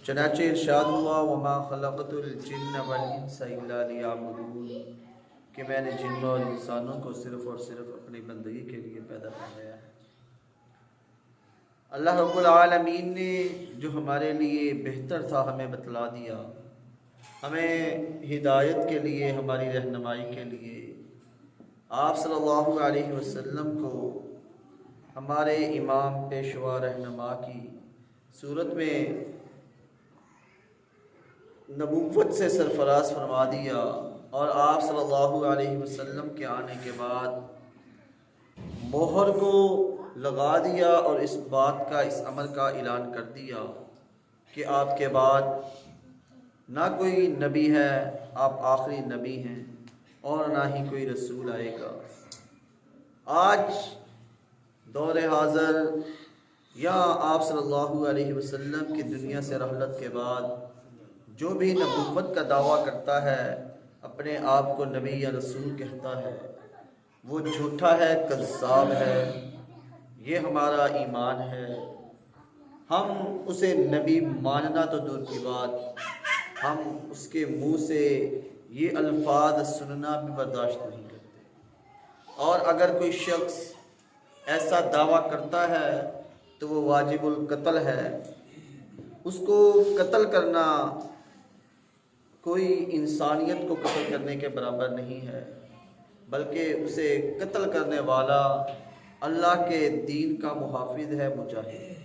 چنانچہ ارشاد ہوا وما خلقت الجن والانس الا لیعبدون کہ میں نے جنوں اور انسانوں کو صرف اور صرف اپنی بندگی کے لیے پیدا فرمایا ہے۔ اللہ رب العالمین نے جو ہمارے لیے بہتر تھا ہمیں بتلا دیا، ہمیں ہدایت کے لیے، ہماری رہنمائی کے لیے آپ صلی اللہ علیہ وسلم کو ہمارے امام پیشوا رہنما کی صورت میں نبوت سے سرفراز فرما دیا، اور آپ صلی اللہ علیہ وسلم کے آنے کے بعد مہر کو لگا دیا اور اس بات کا، اس امر کا اعلان کر دیا کہ آپ کے بعد نہ کوئی نبی ہے، آپ آخری نبی ہیں، اور نہ ہی کوئی رسول آئے گا۔ آج دور حاضر یا آپ صلی اللہ علیہ وسلم کی دنیا سے رحلت کے بعد جو بھی نبوت کا دعویٰ کرتا ہے، اپنے آپ کو نبی یا رسول کہتا ہے، وہ جھوٹا ہے، کذاب ہے۔ یہ ہمارا ایمان ہے، ہم اسے نبی ماننا تو دور کی بات، ہم اس کے منہ سے یہ الفاظ سننا بھی برداشت نہیں کرتے۔ اور اگر کوئی شخص ایسا دعویٰ کرتا ہے تو وہ واجب القتل ہے۔ اس کو قتل کرنا کوئی انسانیت کو قتل کرنے کے برابر نہیں ہے، بلکہ اسے قتل کرنے والا اللہ کے دین کا محافظ ہے، مجاہد۔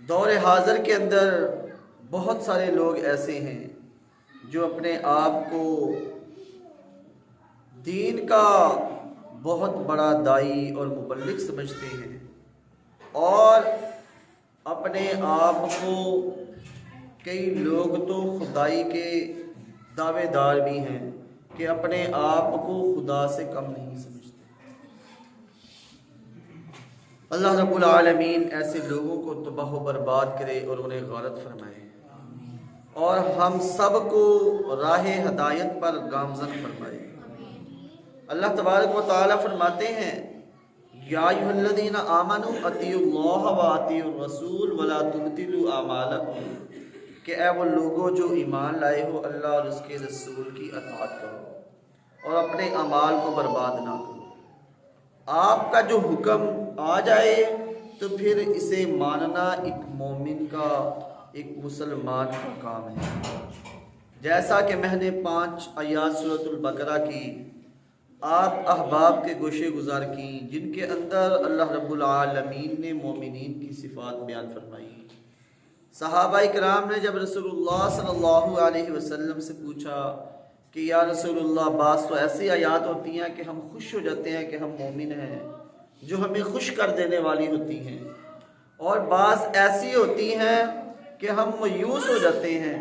دور حاضر کے اندر بہت سارے لوگ ایسے ہیں جو اپنے آپ کو دین کا بہت بڑا داعی اور مبلغ سمجھتے ہیں، اور اپنے آپ کو کئی لوگ تو خدائی کے دعوے دار بھی ہیں کہ اپنے آپ کو خدا سے کم نہیں سمجھتے۔ اللہ رب العالمین ایسے لوگوں کو تباہ و برباد کرے اور انہیں غارت فرمائے، اور ہم سب کو راہ ہدایت پر گامزن فرمائے۔ اللہ تبارک و تعالی فرماتے ہیں یا ایھا الذین آمنوا اطیعوا اللہ واطیعوا الرسول ولا تبطلوا اعمالکم، کہ اے وہ لوگوں جو ایمان لائے ہو، اللہ اور اس کے رسول کی اطاعت کرو اور اپنے اعمال کو برباد نہ کرو۔ آپ کا جو حکم آ جائے تو پھر اسے ماننا ایک مومن کا، ایک مسلمان کا کام ہے۔ جیسا کہ میں نے 5 آیات سورۃ البقرہ کی آپ احباب کے گوشے گزار کی، جن کے اندر اللہ رب العالمین نے مومنین کی صفات بیان فرمائی۔ صحابہ کرام نے جب رسول اللہ صلی اللہ علیہ وسلم سے پوچھا کہ یا رسول اللہ، بعض تو ایسی آیات ہوتی ہیں کہ ہم خوش ہو جاتے ہیں کہ ہم مومن ہیں، جو ہمیں خوش کر دینے والی ہوتی ہیں، اور بعض ایسی ہوتی ہیں کہ ہم مایوس ہو جاتے ہیں،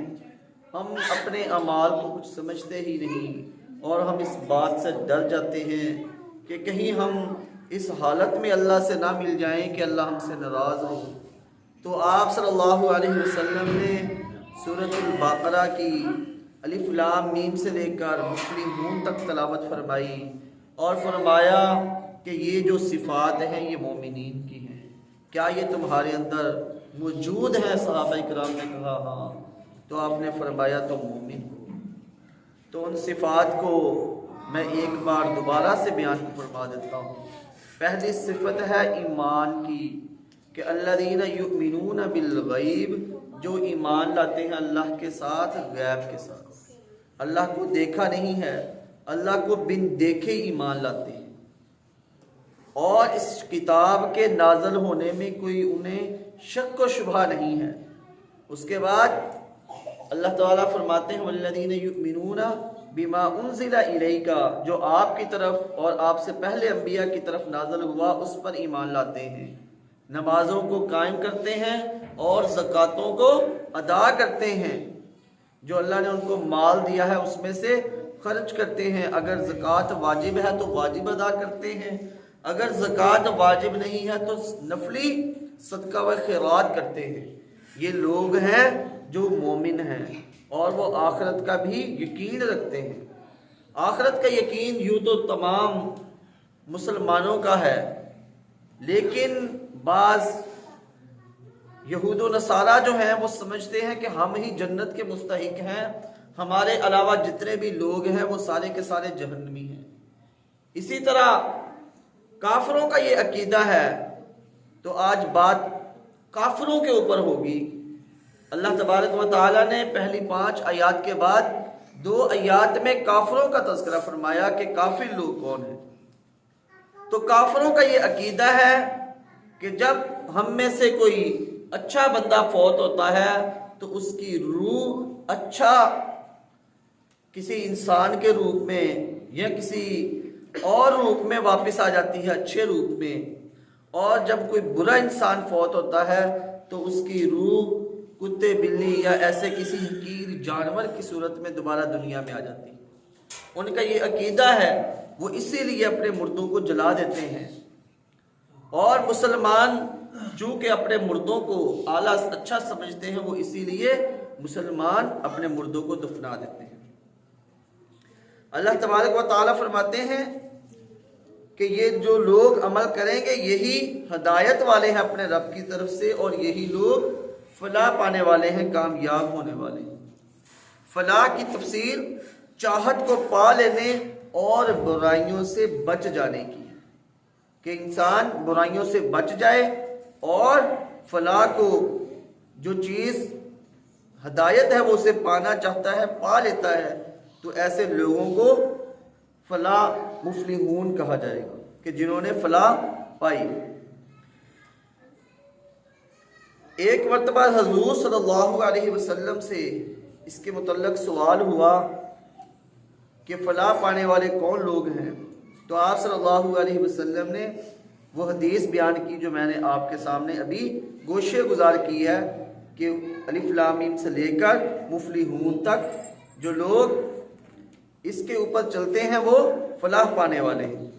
ہم اپنے اعمال کو کچھ سمجھتے ہی نہیں، اور ہم اس بات سے ڈر جاتے ہیں کہ کہیں ہم اس حالت میں اللہ سے نہ مل جائیں کہ اللہ ہم سے ناراض ہو۔ تو آپ صلی اللہ علیہ وسلم نے سورۃ البقرہ کی الف لام میم سے لے کر مسلمون تک تلاوت فرمائی، اور فرمایا کہ یہ جو صفات ہیں یہ مومنین کی ہیں، کیا یہ تمہارے اندر موجود ہیں؟ صحابہ کرام نے کہا ہاں۔ تو آپ نے فرمایا تو مومن ہو۔ تو ان صفات کو میں ایک بار دوبارہ سے بیان فرما دیتا ہوں۔ پہلی صفت ہے ایمان کی، کہ الذین یؤمنون بالغیب، جو ایمان لاتے ہیں اللہ کے ساتھ، غیب کے ساتھ۔ اللہ کو دیکھا نہیں ہے، اللہ کو بن دیکھے ایمان لاتے ہیں، اور اس کتاب کے نازل ہونے میں کوئی انہیں شک و شبہ نہیں ہے۔ اس کے بعد اللہ تعالیٰ فرماتے ہیں والذین یؤمنون بما انزل الیک، جو آپ کی طرف اور آپ سے پہلے انبیاء کی طرف نازل ہوا اس پر ایمان لاتے ہیں، نمازوں کو قائم کرتے ہیں اور زکاتوں کو ادا کرتے ہیں، جو اللہ نے ان کو مال دیا ہے اس میں سے خرچ کرتے ہیں، اگر زکوٰۃ واجب ہے تو واجب ادا کرتے ہیں، اگر زکوٰۃ واجب نہیں ہے تو نفلی صدقہ و خیرات کرتے ہیں۔ یہ لوگ ہیں جو مومن ہیں، اور وہ آخرت کا بھی یقین رکھتے ہیں۔ آخرت کا یقین یوں تو تمام مسلمانوں کا ہے، لیکن بعض یہود و نصارہ جو ہیں وہ سمجھتے ہیں کہ ہم ہی جنت کے مستحق ہیں، ہمارے علاوہ جتنے بھی لوگ ہیں وہ سارے کے سارے جہنمی ہیں۔ اسی طرح کافروں کا یہ عقیدہ ہے۔ تو آج بات کافروں کے اوپر ہوگی۔ اللہ تبارک و تعالیٰ نے پہلی 5 آیات کے بعد 2 آیات میں کافروں کا تذکرہ فرمایا کہ کافر لوگ کون ہیں۔ تو کافروں کا یہ عقیدہ ہے کہ جب ہم میں سے کوئی اچھا بندہ فوت ہوتا ہے تو اس کی روح اچھا کسی انسان کے روپ میں یا کسی اور روپ میں واپس آ جاتی ہے، اچھے روپ میں، اور جب کوئی برا انسان فوت ہوتا ہے تو اس کی روح کتے بلی یا ایسے کسی حقیر جانور کی صورت میں دوبارہ دنیا میں آ جاتی ہے۔ ان کا یہ عقیدہ ہے، وہ اسی لیے اپنے مردوں کو جلا دیتے ہیں، اور مسلمان چونکہ اپنے مردوں کو اعلیٰ اچھا سمجھتے ہیں، وہ اسی لیے مسلمان اپنے مردوں کو دفنا دیتے ہیں۔ اللہ تبارک و تعالیٰ فرماتے ہیں کہ یہ جو لوگ عمل کریں گے یہی ہدایت والے ہیں اپنے رب کی طرف سے، اور یہی لوگ فلاح پانے والے ہیں، کامیاب ہونے والے ہیں۔ فلاح کی تفسیر چاہت کو پا لینے اور برائیوں سے بچ جانے کی ہے، کہ انسان برائیوں سے بچ جائے اور فلاح کو جو چیز ہدایت ہے وہ اسے پانا چاہتا ہے، پا لیتا ہے، تو ایسے لوگوں کو فلاح مفلحون کہا جائے گا، کہ جنہوں نے فلاح پائی۔ ایک مرتبہ حضور صلی اللہ علیہ وسلم سے اس کے متعلق سوال ہوا کہ فلاح پانے والے کون لوگ ہیں، تو آپ صلی اللہ علیہ وسلم نے وہ حدیث بیان کی جو میں نے آپ کے سامنے ابھی گوشے گزار کی ہے، کہ الف لام میم سے لے کر مفلحون تک جو لوگ اس کے اوپر چلتے ہیں وہ فلاح پانے والے ہیں۔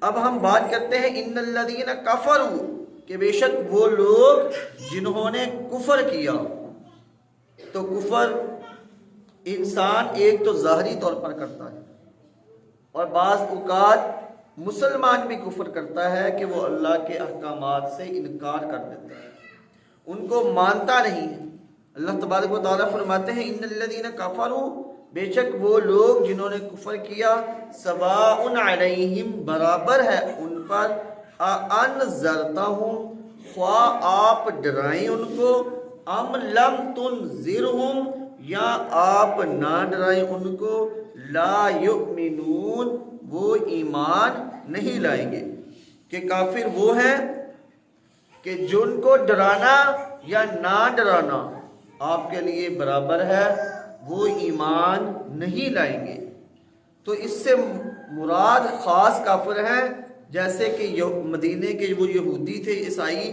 اب ہم بات کرتے ہیں ان الذین کفروا، کہ بے شک وہ لوگ جنہوں نے کفر کیا۔ تو کفر انسان ایک تو ظاہری طور پر کرتا ہے، اور بعض اوقات مسلمان بھی کفر کرتا ہے کہ وہ اللہ کے احکامات سے انکار کر دیتا ہے، ان کو مانتا نہیں ہے۔ اللہ تبارک و تعالیٰ فرماتے ہیں ان الذین کفروا، بے شک وہ لوگ جنہوں نے کفر کیا، سواء علیہم، برابر ہے ان پر، انذرتہم، خواہ آپ ڈرائیں ان کو، ام لم تنذرہم، یا آپ نہ ڈرائیں ان کو، لا یؤمنون، وہ ایمان نہیں لائیں گے۔ کہ کافر وہ ہیں کہ جن کو ڈرانا یا نہ ڈرانا آپ کے لیے برابر ہے، وہ ایمان نہیں لائیں گے۔ تو اس سے مراد خاص کافر ہیں، جیسے کہ مدینے کے وہ یہودی تھے، عیسائی،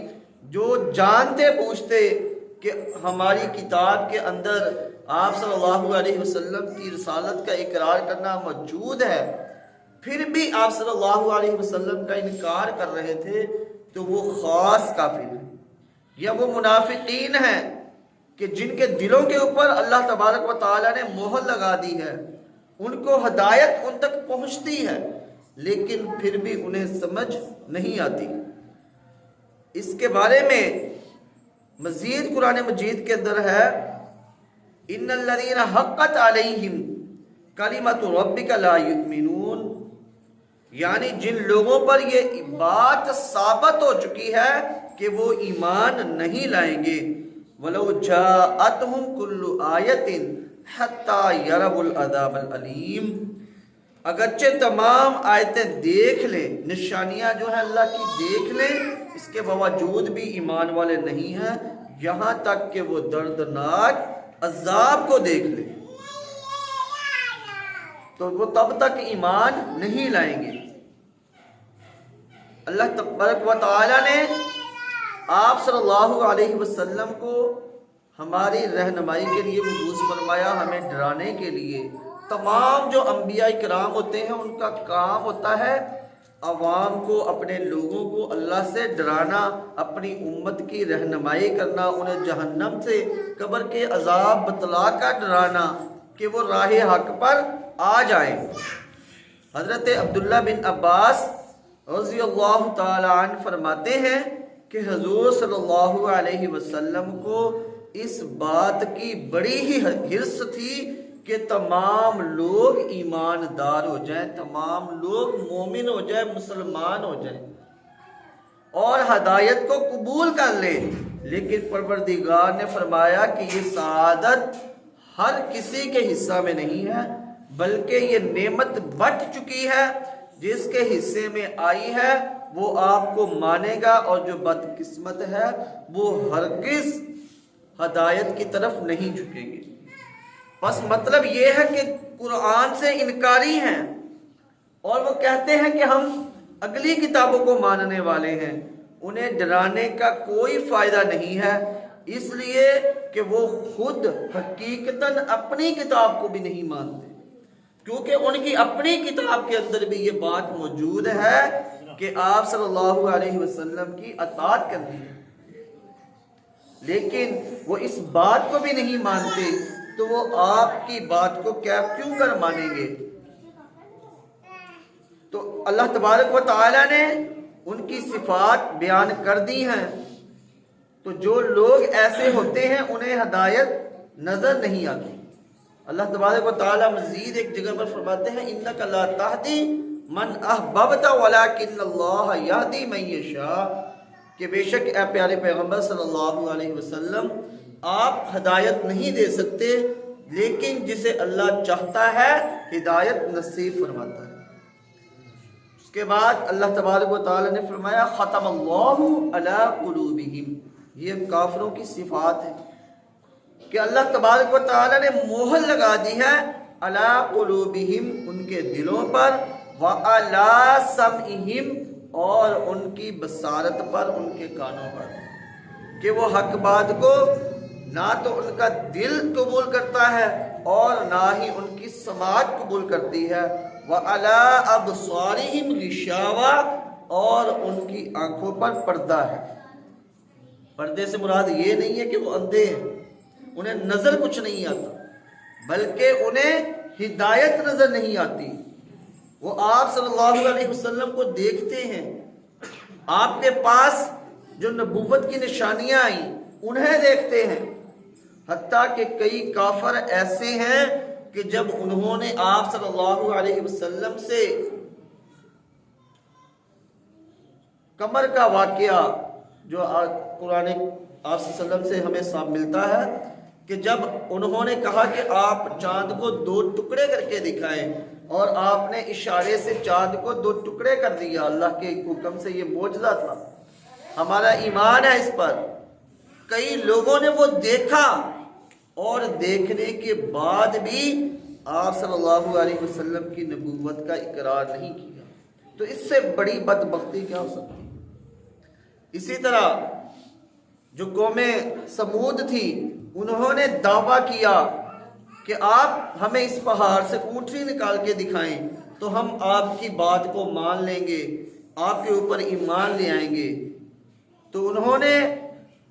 جو جانتے پوچھتے کہ ہماری کتاب کے اندر آپ صلی اللہ علیہ وسلم کی رسالت کا اقرار کرنا موجود ہے، پھر بھی آپ صلی اللہ علیہ وسلم کا انکار کر رہے تھے، تو وہ خاص کافر ہیں۔ یا وہ منافقین ہیں کہ جن کے دلوں کے اوپر اللہ تبارک و تعالیٰ نے مہر لگا دی ہے، ان کو ہدایت ان تک پہنچتی ہے لیکن پھر بھی انہیں سمجھ نہیں آتی۔ اس کے بارے میں مزید قرآن مجید کے اندر ہے ان الذین حقت علیہم کلمۃ ربک لا یؤمنون، یعنی جن لوگوں پر یہ بات ثابت ہو چکی ہے کہ وہ ایمان نہیں لائیں گے، وَلَوْ جَاءَتْهُمْ كُلُّ آیَةٍ حَتَّى يَرَوُا الْعَذَابَ الْأَلِيمَ، اگرچہ تمام آیتیں دیکھ لیں، نشانیاں جو ہیں اللہ کی دیکھ لیں، اس کے باوجود بھی ایمان والے نہیں ہیں، یہاں تک کہ وہ دردناک عذاب کو دیکھ لیں، تو وہ تب تک ایمان نہیں لائیں گے۔ اللہ تبارک و تعالیٰ نے آپ صلی اللہ علیہ وسلم کو ہماری رہنمائی کے لیے مبعوث فرمایا، ہمیں ڈرانے کے لیے۔ تمام جو انبیاء کرام ہوتے ہیں ان کا کام ہوتا ہے عوام کو، اپنے لوگوں کو اللہ سے ڈرانا، اپنی امت کی رہنمائی کرنا، انہیں جہنم سے، قبر کے عذاب بتلا کر ڈرانا کہ وہ راہ حق پر آ جائیں۔ حضرت عبداللہ بن عباس رضی اللہ تعالی عنہ فرماتے ہیں کہ کہ حضور صلی اللہ علیہ وسلم کو اس بات کی بڑی ہی حرص تھی کہ تمام لوگ ایماندار ہو جائیں، تمام لوگ مومن ہو جائیں، مسلمان ہو جائیں اور ہدایت کو قبول کر لیں۔ لیکن پروردگار نے فرمایا کہ یہ سعادت ہر کسی کے حصہ میں نہیں ہے، بلکہ یہ نعمت بٹ چکی ہے، جس کے حصے میں آئی ہے وہ آپ کو مانے گا، اور جو بدقسمت ہے وہ ہرگز ہدایت کی طرف نہیں جھکے گی۔ بس مطلب یہ ہے کہ قرآن سے انکاری ہیں اور وہ کہتے ہیں کہ ہم اگلی کتابوں کو ماننے والے ہیں، انہیں ڈرانے کا کوئی فائدہ نہیں ہے، اس لیے کہ وہ خود حقیقتاً اپنی کتاب کو بھی نہیں مانتے، کیونکہ ان کی اپنی کتاب کے اندر بھی یہ بات موجود ہے کہ آپ صلی اللہ علیہ وسلم کی اطاعت کرنی ہے، لیکن وہ اس بات کو بھی نہیں مانتے، تو وہ آپ کی بات کو کیوں کر مانیں گے؟ تو اللہ تبارک و تعالی نے ان کی صفات بیان کر دی ہیں، تو جو لوگ ایسے ہوتے ہیں انہیں ہدایت نظر نہیں آتی۔ اللہ تبارک و تعالی مزید ایک جگہ پر فرماتے ہیں اِنَّكَ لَا تَهْدِي مَنْ أَحْبَبْتَ وَلَكِنَّ اللَّهَ يَهْدِي مَن يَشَاءُ، کہ بے شک اے پیارے پیغمبر صلی اللہ علیہ وسلم آپ ہدایت نہیں دے سکتے، لیکن جسے اللہ چاہتا ہے ہدایت نصیب فرماتا ہے۔ اس کے بعد اللہ تبارک و تعالی نے فرمایا ختم اللہ علی قلوبہم، یہ کافروں کی صفات ہے کہ اللہ تبارک و تعالی نے مہر لگا دی ہے علی قلوبہم، ان کے دلوں پر، وعلی سمعہم، اور ان کی بصارت پر، ان کے کانوں پر، کہ وہ حق بات کو نہ تو ان کا دل قبول کرتا ہے اور نہ ہی ان کی سماعت قبول کرتی ہے، وعلی ابصارہم غشاوہ، اور ان کی آنکھوں پر پردہ ہے۔ پردے سے مراد یہ نہیں ہے کہ وہ اندھے ہیں، انہیں نظر کچھ نہیں آتا، بلکہ انہیں ہدایت نظر نہیں آتی۔ وہ آپ صلی اللہ علیہ وسلم کو دیکھتے ہیں، آپ کے پاس جو نبوت کی نشانیاں آئیں انہیں دیکھتے ہیں، حتیٰ کہ کئی کافر ایسے ہیں کہ جب انہوں نے آپ صلی اللہ علیہ وسلم سے قمر کا واقعہ جو قرآن آپ صلی اللہ علیہ وسلم سے ہمیں صاحب ملتا ہے کہ جب انہوں نے کہا کہ آپ چاند کو 2 ٹکڑے کر کے دکھائیں، اور آپ نے اشارے سے چاند کو 2 ٹکڑے کر دیا، اللہ کے حکم سے، یہ معجزہ تھا، ہمارا ایمان ہے اس پر۔ کئی لوگوں نے وہ دیکھا اور دیکھنے کے بعد بھی آپ صلی اللہ علیہ وسلم کی نبوت کا اقرار نہیں کیا، تو اس سے بڑی بدبختی کیا ہو سکتی؟ اسی طرح جو قوم سمود تھی، انہوں نے دعویٰ کیا کہ آپ ہمیں اس پہاڑ سے اونٹنی نکال کے دکھائیں تو ہم آپ کی بات کو مان لیں گے، آپ کے اوپر ایمان لے آئیں گے۔ تو انہوں نے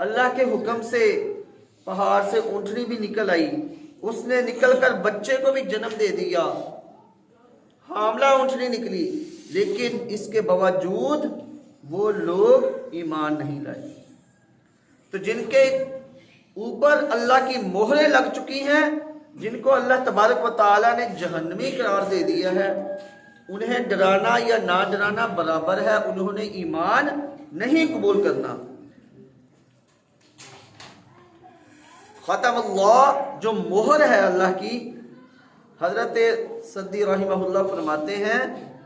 اللہ کے حکم سے پہاڑ سے اونٹنی بھی نکل آئی، اس نے نکل کر بچے کو بھی جنم دے دیا، حاملہ اونٹنی نکلی، لیکن اس کے باوجود وہ لوگ ایمان نہیں لائے۔ تو جن کے اوپر اللہ کی مہریں لگ چکی ہیں، جن کو اللہ تبارک و تعالیٰ نے جہنمی قرار دے دیا ہے، انہیں ڈرانا یا نہ ڈرانا برابر ہے، انہوں نے ایمان نہیں قبول کرنا۔ ختم اللہ جو مہر ہے اللہ کی، حضرت سدی رحمہ اللہ فرماتے ہیں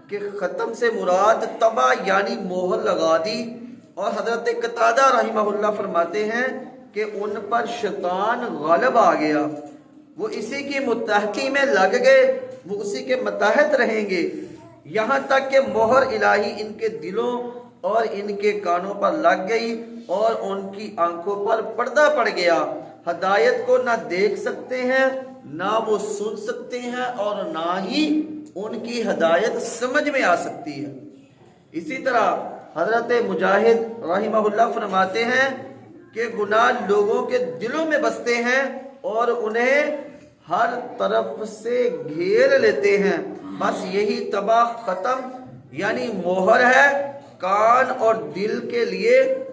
کہ ختم سے مراد طبع یعنی مہر لگا دی، اور حضرت قتادہ رحمہ اللہ فرماتے ہیں کہ ان پر شیطان غالب آ گیا، وہ اسی کی متحدی میں لگ گئے، وہ اسی کے متحد رہیں گے، یہاں تک کہ مہر الہی ان کے دلوں اور ان کے کانوں پر لگ گئی اور ان کی آنکھوں پر پردہ پڑ گیا، ہدایت کو نہ دیکھ سکتے ہیں، نہ وہ سن سکتے ہیں، اور نہ ہی ان کی ہدایت سمجھ میں آ سکتی ہے۔ اسی طرح حضرت مجاہد رحمہ اللہ فرماتے ہیں کہ گناہ لوگوں کے دلوں میں بستے ہیں اور انہیں ہر طرف سے گھیر لیتے ہیں، بس یہی طبع ختم یعنی مہر ہے، کان اور دل کے لیے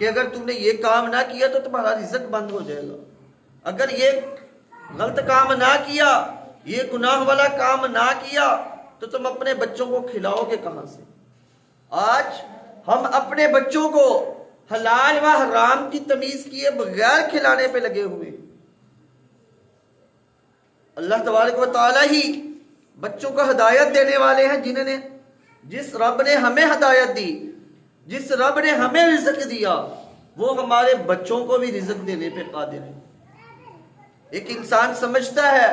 کہ اگر تم نے یہ کام نہ کیا تو تمہارا رزق بند ہو جائے گا، اگر یہ غلط کام نہ کیا، یہ گناہ والا کام نہ کیا تو تم اپنے بچوں کو کھلاؤ گے کہاں سے؟ آج ہم اپنے بچوں کو حلال و حرام کی تمیز کیے بغیر کھلانے پہ لگے ہوئے۔ اللہ تبارک و تعالی ہی بچوں کو ہدایت دینے والے ہیں، جس رب نے ہمیں ہدایت دی، جس رب نے ہمیں رزق دیا، وہ ہمارے بچوں کو بھی رزق دینے پہ قادر ہے۔ ایک انسان سمجھتا ہے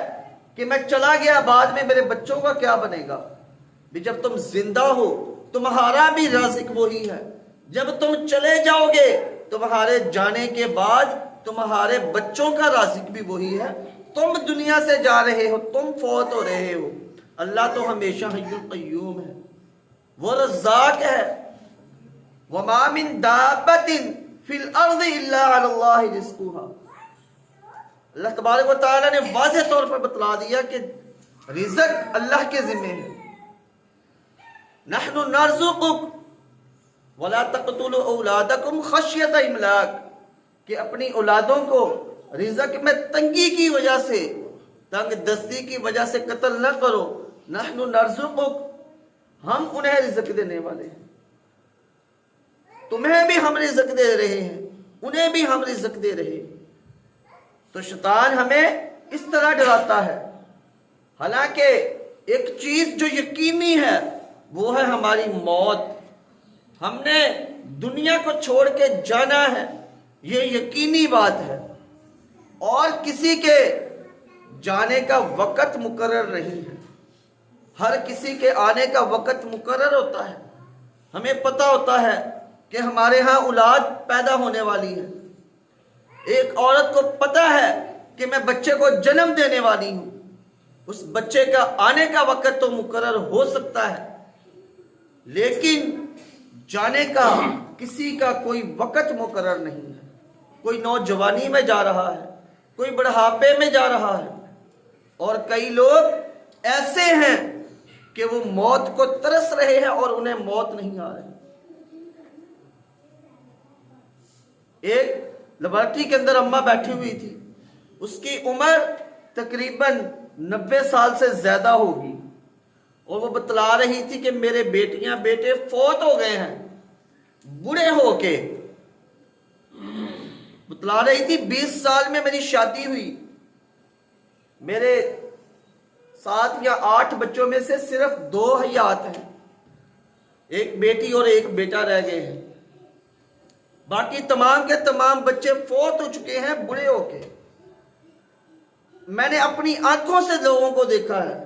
کہ میں چلا گیا، بعد میں میرے بچوں کا کیا بنے گا؟ جب تم زندہ ہو تمہارا بھی رازق وہی ہے، جب تم چلے جاؤ گے تمہارے جانے کے بعد تمہارے بچوں کا رازق بھی وہی ہے۔ تم دنیا سے جا رہے ہو، تم فوت ہو رہے ہو، اللہ تو ہمیشہ حی القیوم ہے، وہ رزاق ہے۔ وَمَا مِن دَابَّةٍ فِي الْأَرْضِ إِلَّا عَلَى اللَّهِ رِزْقُهَا۔ اللہ تبارک و تعالیٰ نے واضح طور پر بتلا دیا کہ رزق اللہ کے ذمہ ہے۔ نحن نرزقک ولا تقتلوا اولادکم خشیۃ املاق، کہ اپنی اولادوں کو رزق میں تنگی کی وجہ سے، تنگ دستی کی وجہ سے قتل نہ کرو۔ نحن نرزقک، ہم انہیں رزق دینے والے ہیں، تمہیں بھی ہم رزق دے رہے ہیں، انہیں بھی ہم رزق دے رہے ہیں۔ تو شیطان ہمیں اس طرح ڈراتا ہے، حالانکہ ایک چیز جو یقینی ہے وہ ہے ہماری موت۔ ہم نے دنیا کو چھوڑ کے جانا ہے، یہ یقینی بات ہے، اور کسی کے جانے کا وقت مقرر نہیں ہے، ہر کسی کے آنے کا وقت مقرر ہوتا ہے۔ ہمیں پتہ ہوتا ہے کہ ہمارے ہاں اولاد پیدا ہونے والی ہے، ایک عورت کو پتہ ہے کہ میں بچے کو جنم دینے والی ہوں، اس بچے کا آنے کا وقت تو مقرر ہو سکتا ہے، لیکن جانے کا کسی کا کوئی وقت مقرر نہیں ہے۔ کوئی نوجوانی میں جا رہا ہے، کوئی بڑھاپے میں جا رہا ہے، اور کئی لوگ ایسے ہیں کہ وہ موت کو ترس رہے ہیں اور انہیں موت نہیں آ رہی۔ ایک لیبارٹری کے اندر اماں بیٹھی ہوئی تھی، اس کی عمر تقریباً 90 سال سے زیادہ ہوگی، اور وہ بتلا رہی تھی کہ میرے بیٹیاں بیٹے فوت ہو گئے ہیں بوڑھے ہو کے۔ بتلا رہی تھی 20 سال میں میری شادی ہوئی، میرے 7 یا 8 بچوں میں سے صرف 2 حیات ہیں، ایک بیٹی اور ایک بیٹا رہ گئے ہیں، باقی تمام کے تمام بچے فوت ہو چکے ہیں بوڑھے ہو کے۔ میں نے اپنی آنکھوں سے لوگوں کو دیکھا ہے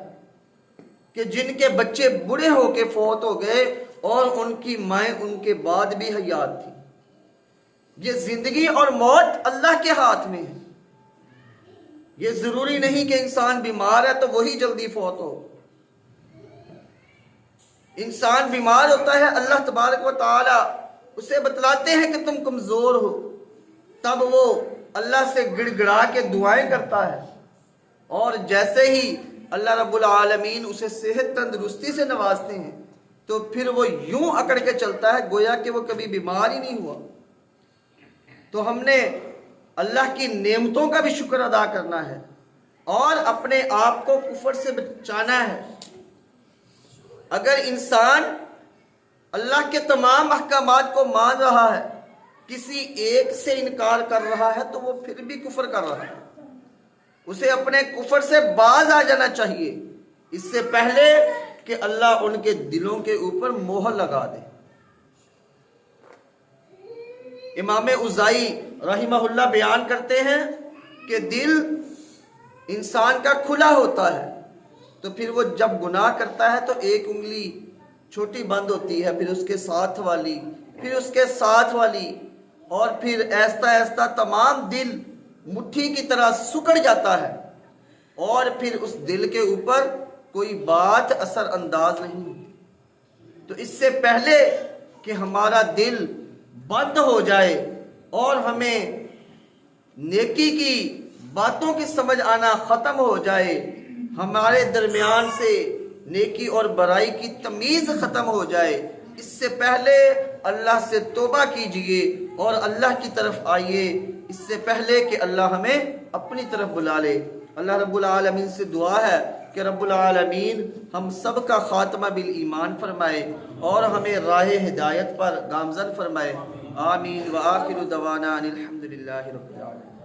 کہ جن کے بچے بوڑھے ہو کے فوت ہو گئے اور ان کی مائیں ان کے بعد بھی حیات تھی۔ یہ زندگی اور موت اللہ کے ہاتھ میں ہے، یہ ضروری نہیں کہ انسان بیمار ہے تو وہی جلدی فوت ہو۔ انسان بیمار ہوتا ہے، اللہ تبارک و تعالی اسے بتلاتے ہیں کہ تم کمزور ہو، تب وہ اللہ سے گڑ گڑا کے دعائیں کرتا ہے، اور جیسے ہی اللہ رب العالمین اسے صحت تندرستی سے نوازتے ہیں تو پھر وہ یوں اکڑ کے چلتا ہے گویا کہ وہ کبھی بیمار ہی نہیں ہوا۔ تو ہم نے اللہ کی نعمتوں کا بھی شکر ادا کرنا ہے اور اپنے آپ کو کفر سے بچانا ہے۔ اگر انسان اللہ کے تمام احکامات کو مان رہا ہے، کسی ایک سے انکار کر رہا ہے تو وہ پھر بھی کفر کر رہا ہے۔ اسے اپنے کفر سے باز آ جانا چاہیے اس سے پہلے کہ اللہ ان کے دلوں کے اوپر مہر لگا دے۔ امام اوزائی رحمہ اللہ بیان کرتے ہیں کہ دل انسان کا کھلا ہوتا ہے، تو پھر وہ جب گناہ کرتا ہے تو ایک انگلی چھوٹی بند ہوتی ہے، پھر اس کے ساتھ والی، پھر اس کے ساتھ والی، اور پھر ایستا ایستا تمام دل مٹھی کی طرح سکڑ جاتا ہے، اور پھر اس دل کے اوپر کوئی بات اثر انداز نہیں ہوتی۔ تو اس سے پہلے کہ ہمارا دل بند ہو جائے اور ہمیں نیکی کی باتوں کی سمجھ آنا ختم ہو جائے، ہمارے درمیان سے نیکی اور برائی کی تمیز ختم ہو جائے، اس سے پہلے اللہ سے توبہ کیجئے اور اللہ کی طرف آئیے اس سے پہلے کہ اللہ ہمیں اپنی طرف بلا لے۔ اللہ رب العالمین سے دعا ہے کہ رب العالمین ہم سب کا خاتمہ بالایمان فرمائے اور ہمیں راہ ہدایت پر گامزن فرمائے۔ آمین وآخر دعوانا ان الحمدللہ رب العالمین۔